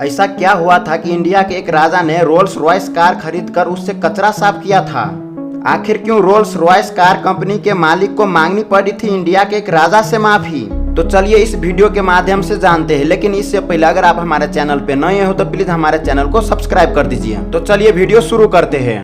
ऐसा क्या हुआ था कि इंडिया के एक राजा ने रोल्स रॉयस कार खरीदकर उससे कचरा साफ किया था। आखिर क्यों रोल्स रॉयस कार कंपनी के मालिक को मांगनी पड़ी थी इंडिया के एक राजा से माफी? तो चलिए इस वीडियो के माध्यम से जानते हैं। लेकिन इससे पहले अगर आप हमारे चैनल पे नए हो तो प्लीज हमारे चैनल को सब्सक्राइब कर दीजिए। तो चलिए वीडियो शुरू करते हैं।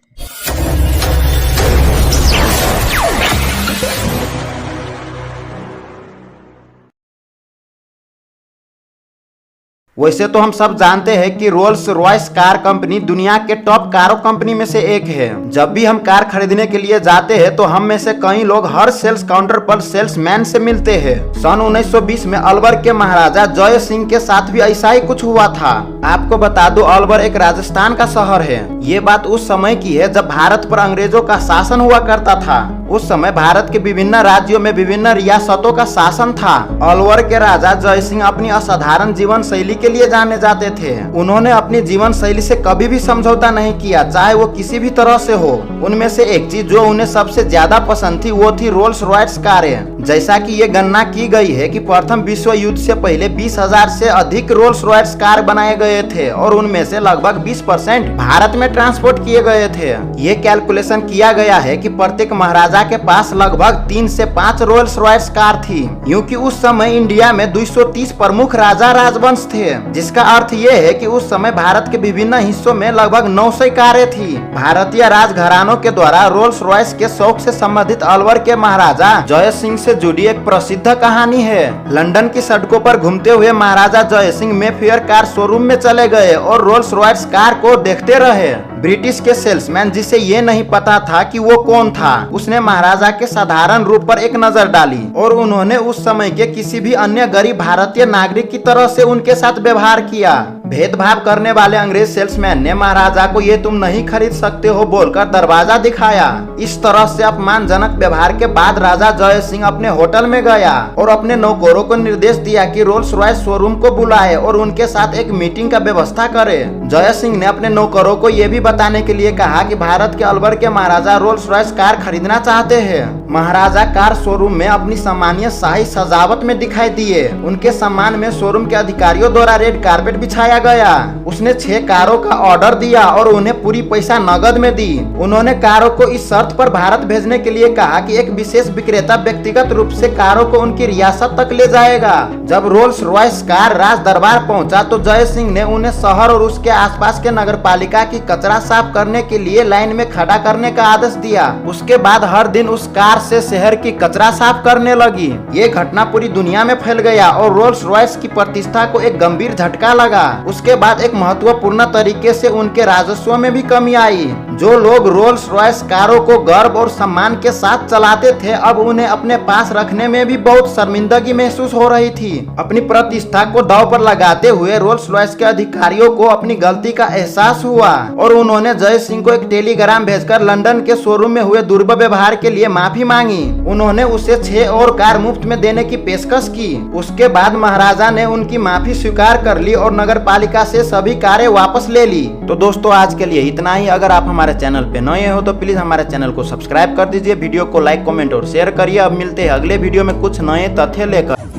वैसे तो हम सब जानते हैं कि रोल्स रॉयस कार कंपनी दुनिया के टॉप कारों कंपनी में से एक है। जब भी हम कार खरीदने के लिए जाते हैं तो हम में से कई लोग हर सेल्स काउंटर पर सेल्समैन से मिलते हैं। सन 1920 में अलवर के महाराजा जय सिंह के साथ भी ऐसा ही कुछ हुआ था। आपको बता दो, अलवर एक राजस्थान का शहर है। ये बात उस समय की है जब भारत पर अंग्रेजों का शासन हुआ करता था। उस समय भारत के विभिन्न राज्यों में विभिन्न रियासतों का शासन था। अलवर के राजा जय सिंह अपनी असाधारण जीवन शैली के लिए जाने जाते थे। उन्होंने अपनी जीवन शैली से कभी भी समझौता नहीं किया, चाहे वो किसी भी तरह से हो। उनमें से एक चीज जो उन्हें सबसे ज्यादा पसंद थी वो थी रोल्स रॉयस कारें। जैसा कि ये गणना की गई है कि प्रथम विश्व युद्ध से पहले 20,000 से अधिक रोल्स रॉयस कार बनाए गए थे और उनमें से लगभग 20% भारत में ट्रांसपोर्ट किए गए थे। ये कैलकुलेशन किया गया है कि प्रत्येक महाराजा के पास लगभग 3 से 5 रोल्स रॉयस कार थी, क्योंकि उस समय इंडिया में 230 प्रमुख राजा राजवंश थे। जिसका अर्थ ये है कि उस समय भारत के विभिन्न हिस्सों में लगभग 900 कारें थी। भारतीय राजघरानों के द्वारा रोल्स रॉयस के शौक से संबंधित अलवर के महाराजा जय सिंह से जुड़ी एक प्रसिद्ध कहानी है। लंदन की सड़कों पर घूमते हुए महाराजा जय सिंह मेफेयर कार शोरूम में चले गए और रोल्स रॉयस कार को देखते रहे। ब्रिटिश के सेल्समैन, जिसे ये नहीं पता था कि वो कौन था, उसने महाराजा के साधारण रूप पर एक नजर डाली और उन्होंने उस समय के किसी भी अन्य गरीब भारतीय नागरिक की तरह से उनके साथ व्यवहार किया। भेदभाव करने वाले अंग्रेज सेल्समैन ने महाराजा को ये तुम नहीं खरीद सकते हो बोलकर दरवाजा दिखाया। इस तरह से अपमानजनक व्यवहार के बाद राजा जय सिंह अपने होटल में गया और अपने नौकरों को निर्देश दिया कि रोल्स रॉयस शोरूम को बुलाए और उनके साथ एक मीटिंग का व्यवस्था करे। जय सिंह ने अपने नौकरों को ये भी बताने के लिए कहा कि भारत के अलवर के महाराजा रोल्स रॉयस कार खरीदना चाहते हैं। महाराजा कार शोरूम में अपनी सामान्य शाही सजावट में दिखाई दिए। उनके सम्मान में शोरूम के अधिकारियों द्वारा रेड कारपेट बिछाया गया। उसने 6 कारों का ऑर्डर दिया और उन्हें पूरी पैसा नगद में दी। उन्होंने कारों को इस शर्त पर भारत भेजने के लिए कहा कि एक विशेष विक्रेता व्यक्तिगत रूप से कारों को उनकी रियासत तक ले जाएगा। जब रोल्स रॉयस कार राज दरबार पहुंचा तो जय सिंह ने उन्हें शहर और उसके आसपास के नगरपालिका की कचरा साफ करने के लिए लाइन में खड़ा करने का आदेश दिया। उसके बाद हर दिन उस कार से शहर की कचरा साफ करने लगी। ये घटना पूरी दुनिया में फैल गया और रोल्स रॉयस की प्रतिष्ठा को एक गंभीर झटका लगा। उसके बाद एक महत्वपूर्ण तरीके से उनके राजस्व में भी कमी आई। जो लोग रोल्स रॉयस कारों को गर्व और सम्मान के साथ चलाते थे, अब उन्हें अपने पास रखने में भी बहुत शर्मिंदगी महसूस हो रही थी। अपनी प्रतिष्ठा को दांव पर लगाते हुए रोल्स रॉयस के अधिकारियों को अपनी गलती का एहसास हुआ और उन्होंने जय सिंह को एक टेलीग्राम भेजकर लंदन के शोरूम में हुए दुर्व्यवहार के लिए माफी मांगी। उन्होंने उसे 6 और कार मुफ्त में देने की पेशकश की। उसके बाद महाराजा ने उनकी माफी स्वीकार कर ली और नगरपालिका से सभी कारें वापस ले ली। तो दोस्तों आज के लिए इतना ही। अगर आप हमारे चैनल पे नए हो तो प्लीज हमारे चैनल को सब्सक्राइब कर दीजिए। वीडियो को लाइक, कमेंट और शेयर करिए। अब मिलते हैं अगले वीडियो में कुछ नए तथ्य लेकर।